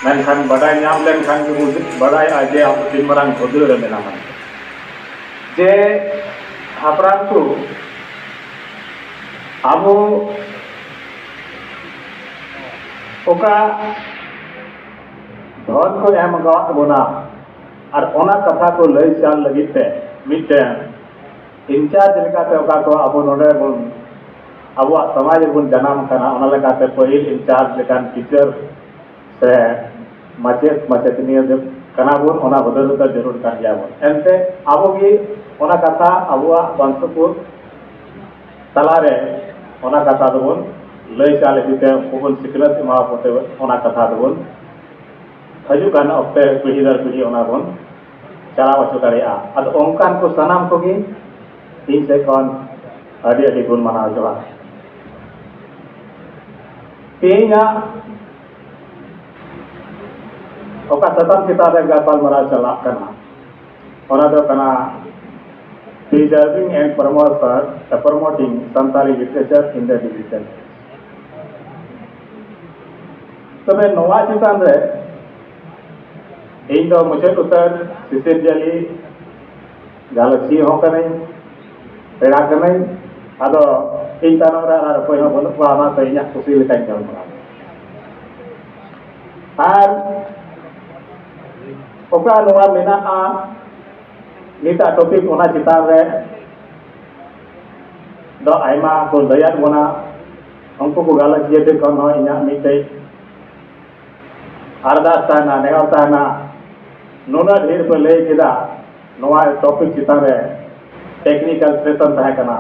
मेनखान बड़ाई नाम लेनखान के बड़ाई जे अब तीन मरांग खुदे रे मेना जे हापराम को आबो ओका धन को एम गवा बोना और ओना कथा को लई चाल लगिते मिटे इंचार्ज लेकाते ओका को आबो नोडे बोन आबो समाज बोन जनाम कना ओना लेकाते पहिल इंचार्ज लेकान टीचर से माचेत माचेतनी दे कना बोन ओना बदल तो जरूर कर गया बोन एनते आबो की ओना कथा आबो वंशपुर तलारे ओना कथा दोबोन लई चाल इदीते कोबन सिकलत मा पोते ओना कथा दोबोन हजू कान ऑक्टे पीढ़ी दर पीढ़ी ओना बोन चलाव अचो दाड़ेया अद ओंकान को सनाम को गी इन से कौन अड़ी अड़ी गुण मनाव जोहा तेना ओका सतम चिता रे गपाल मराव चला कना ओना दो कना preserving and promoting Santali literature in the digital तबे नोवा चितान रे इन दो मुझे उतर सिसिर जली गैलेक्सी हो कने पेड़ा कने आदो इन तानो रा रा कोई हो बनु पाना तो इया खुशी लेकाई जल आर ओका नोवा मेना आ नीता टॉपिक ओना चितान रे दो आयमा को दयात बोना हमको को गैलेक्सी दे कोन हो इया मिटे अरदास ताना नेगाव ताना नोना ढेर पे ले किदा नोआ टॉपिक चितान रे टेक्निकल सेशन तहे कना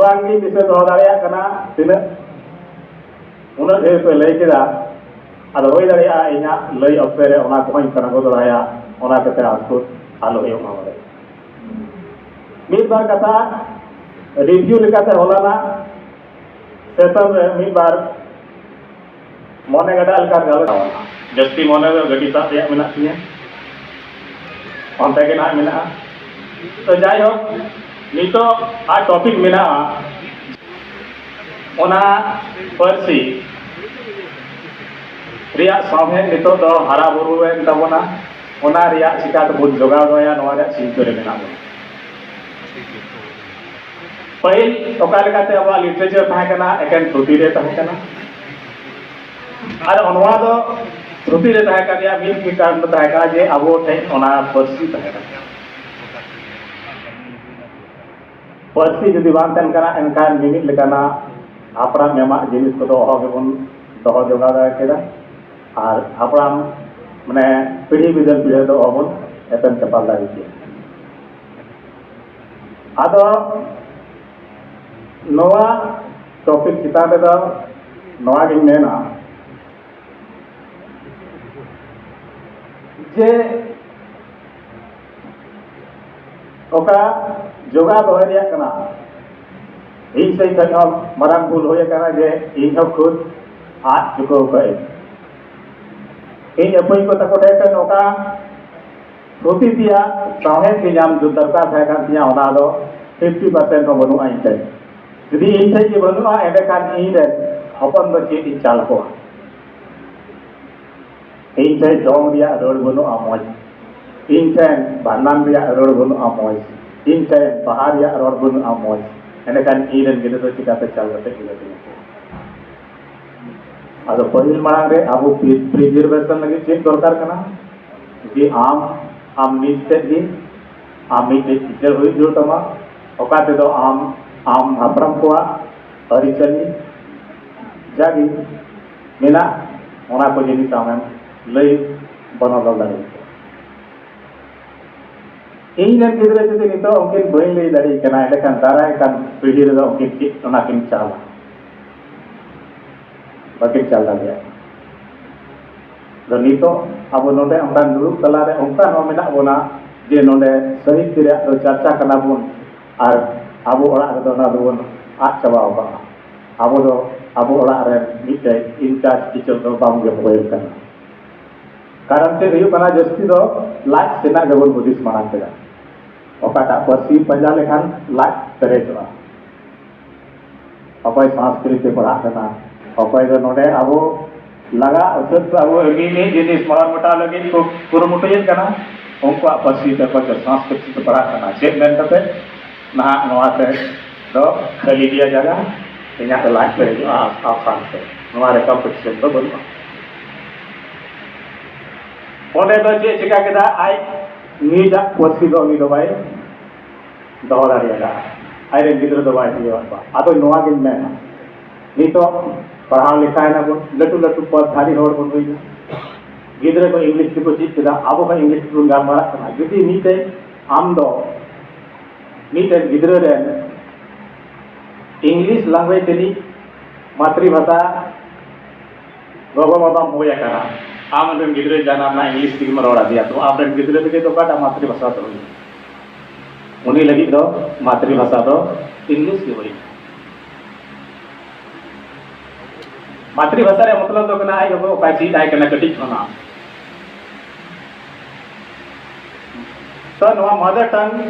बांगी विषय दो दाड़िया कना तिना उना ढेर पे ले किदा अद होय दाड़िया इना लई ऑक्टे रे ओना को कना को दाड़िया ओना कते आसको आलो हे ओना रे मिद बार कथा रिव्यू लेकाते होलाना सेशन रे मिद बार मोने गडा अलकार गाल जस्ती मोने गडी सा या मेना तिया onte ke na mena तो जाय हो नितो आ टॉपिक मेना ओना परसी रिया सामने नितो दो हरा बुरु एन तबोना ओना रिया चिकात बुद जोगाव दोया नोवा रे चिंतो रे मेना पहिल ओका लेकाते अब लिटरेचर थाहे कना एकेन श्रुति रे थाहे कना और ओनवा दो श्रुति रे थाहे कना मिद की कारण थाहे कना जे अबो थे ओना परसी थाहे कना परसी जदि बांग तन कना एनकान मिमित लेकाना आपराम मेमा जिनिस को दो हो गेबोन दोहो जोगा दा केदा और आपराम माने पीढ़ी बिदल पीढ़ी दो होबोन एतन चपाल दा के आदो नोवा टॉपिक चितान रे दो नोवा गिन मेना जे ओका जोगा दोहरिया कना इन से कना मरांग भूल होय कना जे इन सब खुद आज चुको कए इन अपई को तको दे ओका छोटी दिया साहे के नाम जो दरकार है kan तिया ओना दो 50% को बनु आई थे यदि इन से के बनु आ एबे kan इन रे हपन दो चे इन चाल को इन से जोंग दिया रोड बनु आ मौज इन से बानान दिया रोड बनु आ मौज इन से बाहर दिया रोड बनु आ मौज एने kan इन रे गिले तो चिकाते चल रते गिले आदो पहिल मांग रे आबो प्रिजर्वेशन लगे चेक दरकार कना जे आम निश्चित दी आम टीचर हुई जो तमा ओकाते दो आम हापराम को अरिचली जागी मेना ओना को जिनिस आमें लई बनो दाड़ी इन जन गिद्रे जदि नितो उनकिन बई लई दाड़ी कना एलेखान दाराय कान पीढ़ी रे दो उनकिन ओना किन चाला बाकी चल दाड़िया दो नितो अब नोडे अंकान दुरुब तला रे अंकान हो मेना बोना जे नोडे साहित्य रे दो चर्चा कना बोन और आबो ओड़ा रे दो ना दोन आ चबाव बा आबो दो आबो ओड़ा रे मिटे इंचार्ज टीचर दो बाम गे होय कना कारण ते हुयु कना जस्ती दो लाज सेना गबन बुदिस माना केदा ओकाटा परसी पंजा लेखान लाज करे जोआ अपाय संस्कृति पढ़ा कना अपाय दो नोडे आबो laga ucut abu ini jenis malam mata lagi ko kurumutuin kana ungkwa pasti dapat sanskrit itu parah kana cek men kate nah nuate do kali dia jaga ingat lain dari asan se nuare competition to bolu onde do je jika kita ai ni dak pasti do ni do bai do dari ada ai ren gidro do bai dia apa atau nuwa gin men ni to पढ़ा लिखा है ना वो लटू लटू पदधारी horror बन गई गिदरे को English को चीज किदा अब का इंग्लिश को गाल मारा करना जुदी नीते आम दो नीते गिदरे रे इंग्लिश लैंग्वेज तेनी मातृभाषा गोगो बाबा मोया करा आम रे गिदरे जाना ना इंग्लिश की मरोड़ा दिया तो आप रे गिदरे के तो काटा मातृभाषा तो उन्हीं लगी दो मातृभाषा दो इंग्लिश की होई मातृभाषा रे मतलब तो कना आई हो पाई चीज आई कना कटिक होना तो नवा मदर टंग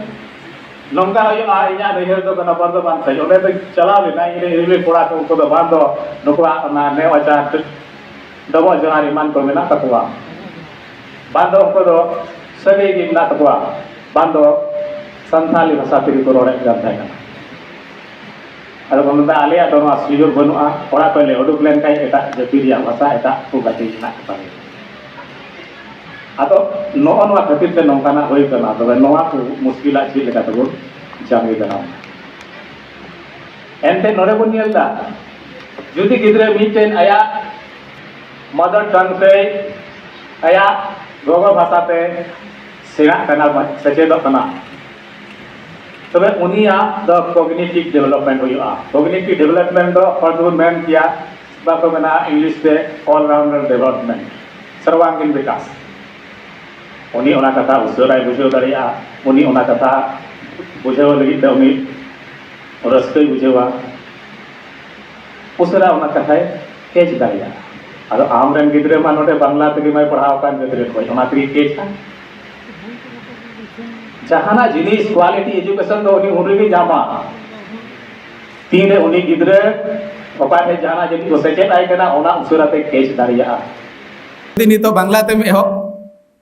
नंगा हो आ इया नहर तो कना बर्दमान से ओले तो चला लेना इने रेलवे कोड़ा तो को तो बांधो नोकवा ना ने वाचा डबो जनारी मान को मेना तकवा बांधो को तो सगे की ना तकवा बांधो संथाली भाषा ते को रोड़े जाता है ada pemerintah alih atau asliur benua orang pele uduk len kai eta jadi dia masa eta ku gati nak kepari atau noon wa khatir te nongkana hoi kana to noa ku muskila chi leka to jangi kana ente nore bun nielda judi gidre miten aya mother tongue te aya gogo bhasa te sera kana sechedok kana तबे उनिया the cognitive development हुआ cognitive development दो further main किया बाको मेना English पे all rounder development सर्वांगीण विकास उनी ओना कथा उसराय बुझेव दाड़िया उनी ओना कथा बुझेव लगी ते उनी रस्ते बुझेवा उसरा ओना कथा केज दाड़िया आदो आम रेन गिदरे मा नोडे बांग्ला तेगे माय पढ़ाव कान गिदरे कोई ओना तेगे केज का जहाना जिनिस क्वालिटी एजुकेशन तो उनी उनी जामा तीन उनी गिदरे ओका ने जहाना जति को सेचेत आय कना ओना उसुराते केस दारिया दिनी तो बांग्ला ते में हो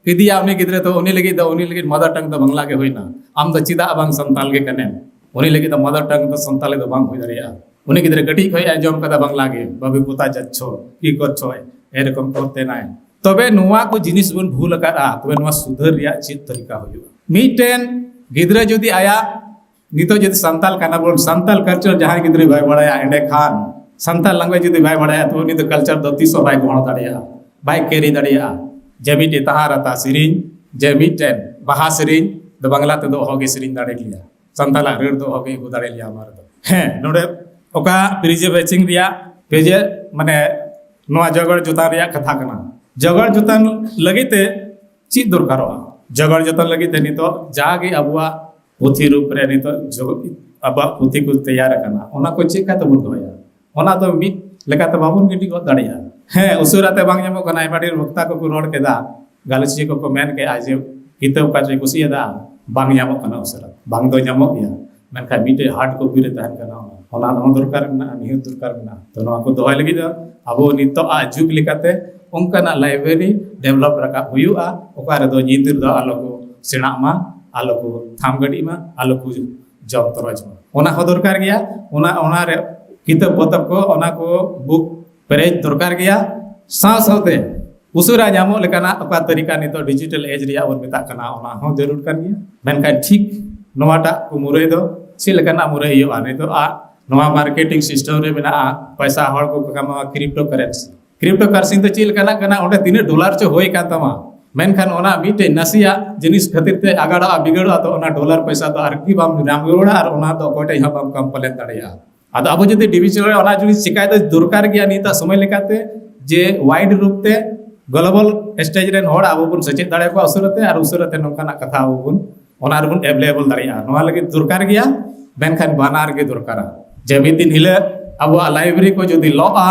किदिया उनी गिदरे तो उनी लगी मदर टंग तो बांग्ला के होइना आम तो चिदा बांग संताल के कने उनी लगी तो मदर टंग तो संताले तो बांग होई दारिया उनी गिदरे गटी खय आजम कदा बांग्ला के बाबू पुता जच्छो की करछो एरकम करते नाय तबे नुवा को जिनिस बुन भूल करा तबे नुवा सुधर रिया चित तरीका होयो मीटेन गिदरे जुदी आया नितो जुदी संताल काना बोल संताल कल्चर जहां गिदरे भाई बड़ाया एंडे खान संताल लैंग्वेज जुदी भाई बड़ाया तो नि तो कल्चर दो तीसो भाई गोण दाड़िया भाई केरी दाड़िया जेमिटे तहारता सिरिन जेमिटेन बाहा सिरिन द बांग्ला ते दो होगे सिरिन दाड़े लिया संताल रेड दो होगे गु दाड़े लिया मार दो हैं नोडे ओका प्रिजर्वेटिंग रिया पेजे माने नोआ जगड़ जुता रिया कथा कना जगड़ जुतान लगिते ची दरकारोआ जगड़ जतन लगी ते नितो जागे अबुआ पुथी रूप रे नितो अबा पुथी को तैयार करना ओना को चेक का तबुन दोया ओना तो मिट लेका त बाबुन गिटी को दाड़िया हैं उसुराते बांग जमो कना आइमाडी वक्ता को रोड केदा गालची को मेन के आज किताब का जे कुसियादा बांग जमो कना उसरा बांग दो जमो या मेनखा मिटे हार्ड को बिरे तहन कना ओना नो दरकार ना निहु दरकार ना तो नो को दोय लगी द अबो नितो आ जुग लेकाते उनका लाइब्रेरी डेवलप रखा हुआ ओकारे दो निंदिर दो आलो को सेना मा आलो को थाम गडी मा आलो को जॉब तरज मा ओना हो दरकार गया ओना रे किताब पतब को ओना को बुक पेरेज दरकार गया साव सावते उसुरा जामो लेकाना ओका तरीका नितो डिजिटल एज रिया और मेता कना ओना हो जरूर कर गया मेनका ठीक नोवाटा को मुरे दो सी लेकाना मुरे यो आने तो आ नोवा मार्केटिंग सिस्टम रे बिना पैसा हड़ को कमा क्रिप्टो करेंसी तो चिल कना कना ओंडे तिने डॉलर चो होय का तमा मेनखान ओना मिटे नसिया जिनिस खातिर ते आगाड़ा बिगड़ा तो ओना डॉलर पैसा तो आरकी बाम नाम रोड़ा और ओना तो कोटे यहाँ बाम कंप्लेन दाड़िया आदो अब जदि डिविजन ओना जिनिस शिकायत दरकार गया नीता समय लेकाते जे वाइड रूप ते ग्लोबल स्टेज रेन होड़ अब बुन सचेत दाड़े को उसरते और उसरते नोकाना कथा अब बुन ओना रे बुन अवेलेबल दाड़िया नोआ लगे दरकार गया मेनखान बानार के दरकार जे मिद दिन हिले अब लाइब्रेरी को जदि लॉआ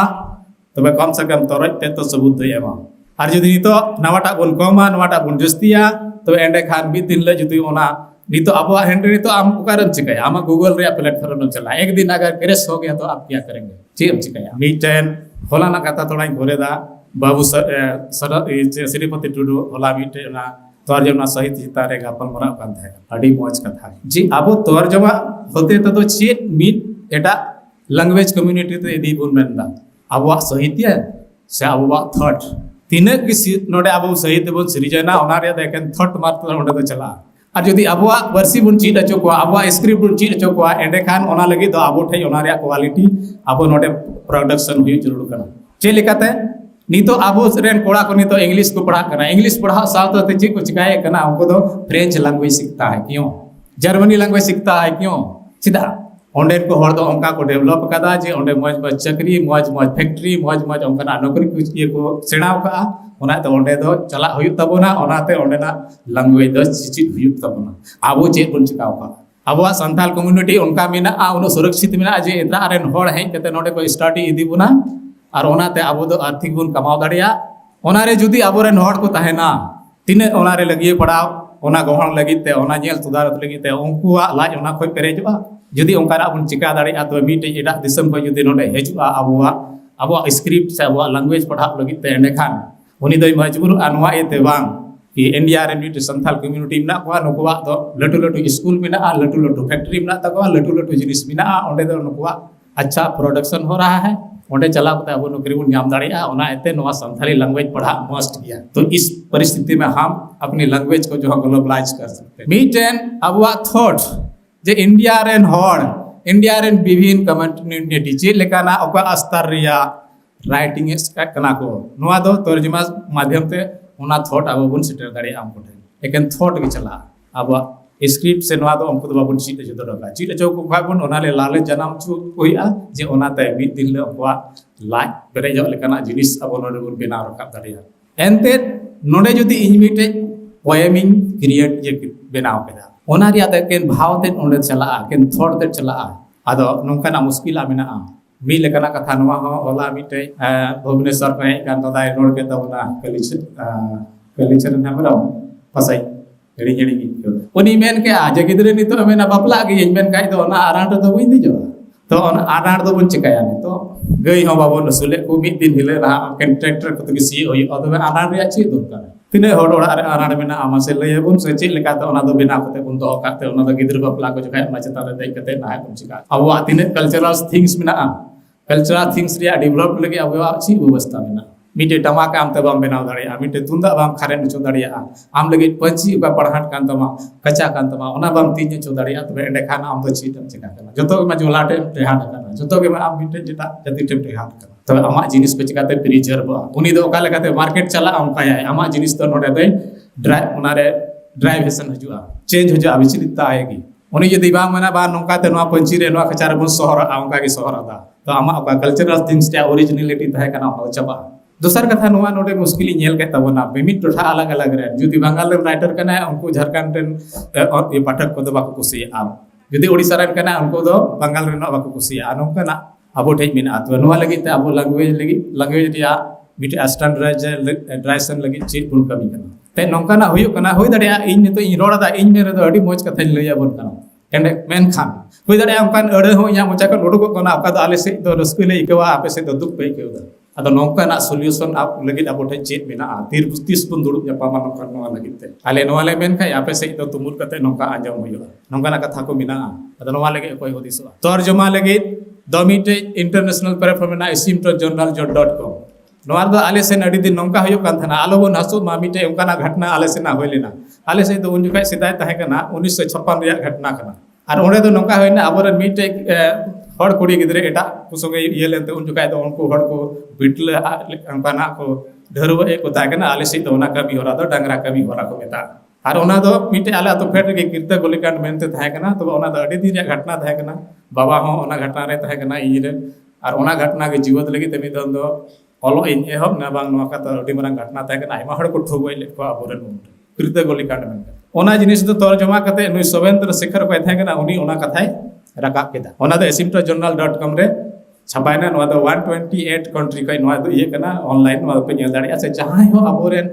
तबे कम से कम तरजते तो सबूत एमा और जुदी नितो नवाटा बन कमा नवाटा बन जस्तिया तो एंडे खान मिद दिन ले जुदी ओना नितो अब हैंड नितो आम उकारम चिकाया आम गूगल रे प्लेटफॉर्म में चला एक दिन अगर क्रेश हो गया तो आप क्या करेंगे ची हम चिकाया मीटेन होलाना कथा थोड़ा घोरेदा बाबू श्रीपति टुडू होला मिटे तर्जमा सहित चितान रे गापल मरा कान थाहे अडी मौज कथा जी अब तर्जमा होते तो चेत मिट एटा लैंग्वेज कम्युनिटी ते इदी बुन मेनदा अब साहित्य से अब थॉट तीन नोडे अब साहित्य बन सृजना ओना रे देखें थॉट मात्र ओंडे तो चला और जदि अब पार्सी बन चीज अचो को अब स्क्रिप्ट बन चीज अचो को एंडे खान ओना लगी तो अब ठे ओना रे क्वालिटी अब नोडे प्रोडक्शन हुई जरूर करना चे लेकाते नितो अब रेन कोड़ा को नितो इंग्लिश को पढ़ा करना इंग्लिश पढ़ा साथ चे को चिकाए करना उनको तो फ्रेंच लैंग्वेज सीखता है क्यों जर्मनी लैंग्वेज सीखता है क्यों सीधा ओंडे को हर दो अंका को डेवलप कदा जे ओंडे मौज मौज चक्री मौज मौज फैक्ट्री मौज मौज अंकना नौकरी को ये को सेणाव का ओना तो ओंडे दो चला हुई तबोना ओनाते ओंडेना लैंग्वेज दो चिचित हुई तबोना आबो चे बन चिकाव का अब संथाल कम्युनिटी उनका मेना उन सुरक्षित मेना जे एतरा रेन हर हेज कते नोडे को स्टडी इदी बुना और ओनाते आबो दो आर्थिक बन कमाव दाड़िया ओनारे जुदी आबोरेन हर को ताहेना तिने ओनारे लगिए पड़ाव ओना गहण लगिते ओना जेल तुदारत लगिते उनकुआ लाज ओना खोय पेरेजवा जुदी उनकारा बन चिका दाड़िया तो मीटे एटा दिसम को जुदी नोडे हेजुआ आबो स्क्रिप्ट से आबो लैंग्वेज पढ़ा लगिते एंडे खान उनी दोय मजबूर अनवा एते बांग कि इंडिया रे मीटे संथाल कम्युनिटी मेना को नुकुआ दो लटू लटू स्कूल मेना लटू लटू फैक्ट्री मेना तको लटू लटू जिनिस मेना ओंडे दो नुकुआ अच्छा प्रोडक्शन हो रहा है ओंडे चला कते अब नौकरी बन नाम दाड़िया ओना एते नवा संथाली लैंग्वेज पढ़ा मस्ट किया तो इस परिस्थिति में हम अपनी लैंग्वेज को जो है ग्लोबलाइज कर सकते हैं मीटेन अब थॉट जे इंडिया रेन हॉर इंडिया रेन विभिन्न कम्युनिटी चे लेकाना ओका स्तर रिया राइटिंग कना को नवा दो तर्जुमा माध्यम ते ओना थॉट अब बन सेटर दाड़िया हम कोठे लेकिन थॉट के चला अब स्क्रिप्ट से नवा दो हमको बाबन चीट जो दरका चीट जो को बाबन ओना ले लाले जनाम छु होइया जे ओना ते मिद दिन ले ओका लाइ पेरेज लेकाना जिनिस अब नोडे बन बेना रखा दाड़िया एनते नोडे जदी इन मिटे पोएमिंग क्रिएट जे बेनाव केदा ओना रिया ते केन भाव ते ओंडे चला केन थॉट ते चला आदो नोंकाना मुश्किल मेना मी लेकाना कथा नवा हो ओला मिटे भुवनेश्वर पे कान तो दाय रोड के तबना कलिचर नामरा पसाई एड़ी एड़ी की उनी मेन के आज गिदरे नि तो मेना बापला गे मेन काई तो ना आराट तो बइन दिजो तो ओना आराट तो बन चिकाया नि तो गई हो बाबन सुले को मिद दिन हिले ना केन ट्रैक्टर को तो सी होई अदबे आराट रिया ची दरकार तिने होड़ ओड़ा रे आराट मेना आमा से लय बन से ची लेका तो ओना दो बिना कते बन दो काते ओना दो गिदरे बापला को जखाय ओना चेता रे दई कते ना बन चिका अब तिने कल्चरल थिंग्स मेना कल्चरल थिंग्स रिया डेवलप लगे अब ची व्यवस्था मेना मीटे टमाका आम तब बनाव दाड़िया मीटे तुंदा बाम खारे नो दाड़िया आम लगे पंची बा पढ़ाट कान तमा कच्चा कान तमा ओना बाम तीन चो दाड़िया तबे एंडे खाना आम तो चीटम चिका करना जतो के मा जोलाटे टेहाट करना जतो के मा आम मीटे जेटा जति टेम टेहाट करना तबे आमा जिनिस पे चिकाते प्रिजर्व उनी दो ओका लेकाते मार्केट चला आम काया आमा जिनिस तो नोडे दे ड्राइव ओना रे ड्राइवेशन हजुआ चेंज हजुआ विचलितता आएगी उनी यदि बाम मना बा नोकाते नोआ पंची रे नोआ खचार बन शहर आउका के शहर दा तो आमा ओका कल्चरल थिंग्स टे ओरिजिनलिटी तहे कना हो चबा दोसर कथा नोआ नोडे मुश्किल नेल के तबना बेमिट टोठा अलग अलग रे जुदी बंगाल रे राइटर कना उनको झारखंड रेन और ये पाठक को दबा को कुसी अब जुदी ओडिसा रेन कना उनको दो बंगाल रे नबा को कुसी आनो कना अब ठे मिना तो नोआ लगी ते अब लैंग्वेज रिया मिटे स्टैंडर्डाइजेशन लगी चेक बुन कमी कना ते नोंकाना हुयो कना होय दड़िया इन ने तो इन रोड़ा इन मेरे तो अडी मोज कथा लैया बन कना एंडे मेन खान होय दड़िया उनकान अड़े हो या मोचा को लोडो को कना आपका तो आले से तो रस्कुले इकवा आपे से तो दुख पे केउदा अदो नोंकाना सॉल्यूशन आप लगी अब ठे चेक मेना तीर पुस्तिस बन दुड़ुब जापामा नोंकान नोआ लगी ते आले नोआ ले मेन खाय आपे से तो तुमुल कते नोंका आंजम हुयो नोंकाना कथा को मेना अदो नोआ लगे कोई होदिसो तर्जुमा लगी दोमिटे इंटरनेशनल प्लेटफॉर्म asymptojournal.com नोआ दो आले से अडी दिन नोंका हुयो कान थाना आलो बन हसु मामिटे उनकाना घटना आले से ना होइलेना आले से तो उन जुकाय सिदाय तहे कना 1956 रिया घटना कना और ओंडे दो नोंका होइना आबोरे मिटे हड़ कुड़ी गिदरे एटा कुसंगे ये लेते उन जुकाय तो उनको हड़ को बिटले उनकाना को ढरवा एक ताय कना आले से तो ओना कमी होरा दो डांगरा कमी होरा को मेता और ओना दो मिटे आले तो फेट के कीर्ते गोलीकांड मेनते तहे कना तो ओना दो अडी दिन रिया घटना तहे कना बाबा हो ओना घटना रे तहे कना इरे और ओना घटना के जीवत लगी ते मिदन दो ऑलो इन एहब ना बांग नोआ का तो अडी मारंग घटना तहे कना आयमा हड़ को ठोगोय ले को आबोरेन कीर्ते गोलीकांड मेन ओना जिनिस दो तर्जुमा कते नुई सवेंद्र शेखर को तहे कना उनी ओना कथाय राकाब केदा ओना दो asymptojournal.com रे छापायना नोआ दो 128 कंट्री कय नोआ दो ये कना ऑनलाइन नोआ पे नेल दाड़िया से जहां हो आबोरेन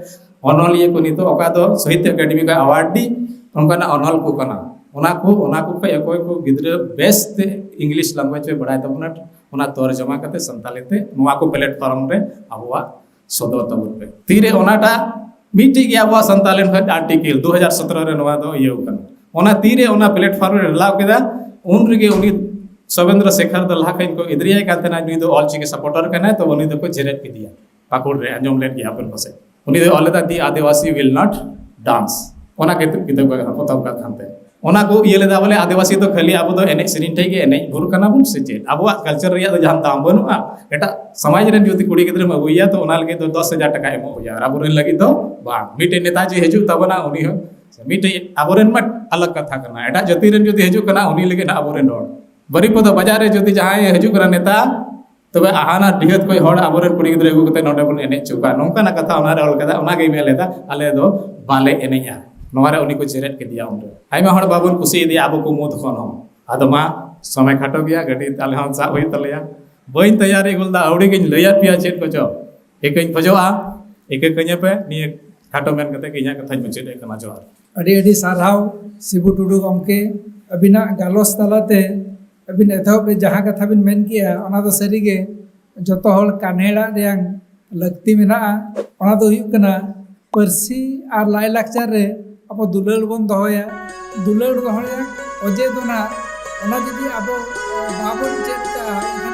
ऑनलाइन को नितो ओका दो साहित्य अकादमी का अवार्ड दी उनकाना ऑनल को कना ओना को कय कोय को गिदरे बेस्ट इंग्लिश लैंग्वेज पे बडाय तबना ओना तर्जुमा कते संतालीते नोआ को प्लेटफॉर्म रे अबवा सदर तबन पे तीरे ओनाटा मिट्टी गया अब संतालन खज आर्टिकल 2017 रे नवा दो इयो कन ओना तीरे ओना प्लेटफॉर्म रे लाव केदा उन रिगे उनी सवेंद्र शेखर द लाखन को इद्रिया कांतना नी दो ऑल चिके सपोर्टर कना तो उनी दो को जेरेट के दिया पाकुड़ रे अंजम लेट गया अपन पसे उनी दो ऑलदा दी आदिवासी विल नॉट डांस ओना के किताब का पताव का खानते ओना को ये लेदा बोले आदिवासी तो खाली अब दो एने सिरिन ठे के एने भुर कना बुन से जे अब कल्चर रिया तो जहां दाम बनुआ एटा समाज रे ज्योति कुड़ी गिद्र में होइया तो ओना लगे तो 10,000 टका एमो होया अब रे लगी तो बा मिटे नेताजी हेजु तबना उनी हो मिटे अब रे मत अलग कथा करना एटा ज्योति रे ज्योति हेजु कना उनी लगे ना अब रे रोड बरीपद बाजार रे ज्योति जहां हेजु करा नेता तबे आहाना डिहत कोई हड़ अब रे कुड़ी गिद्र एगु कते नोडे बन एने चुका नोंका ना कथा ओना रे ऑल कदा ओना गे मेलेदा आले दो बाले एनेया नोवारे उनी को जेरेट के दिया उंडे आइमा हड़ बाबुन खुशी दिया अब को मुद खन हम आदमा समय खाटो गया गडी ताले हम सा होई तलेया बइन तैयारी गुलदा औड़ी गिन लया पिया चेत को जो एकइन फजोआ एक कन्या पे नि खाटो मेन कते किnya कथा मुचेद कना जोहार अडी अडी साराव सिबु टुडू गमके अबिना गालोस तलाते अबिन एथोप रे जहां कथा बिन मेन किया ओना दो सरीगे जतो हल कानेड़ा रेंग लगती मेना ओना दो हुयु कना परसी आर लाई लाक्चर रे अब दुलड़ बन दोया दुलड़ दोया ओजे दोना ओना जदी अब बाबन चेत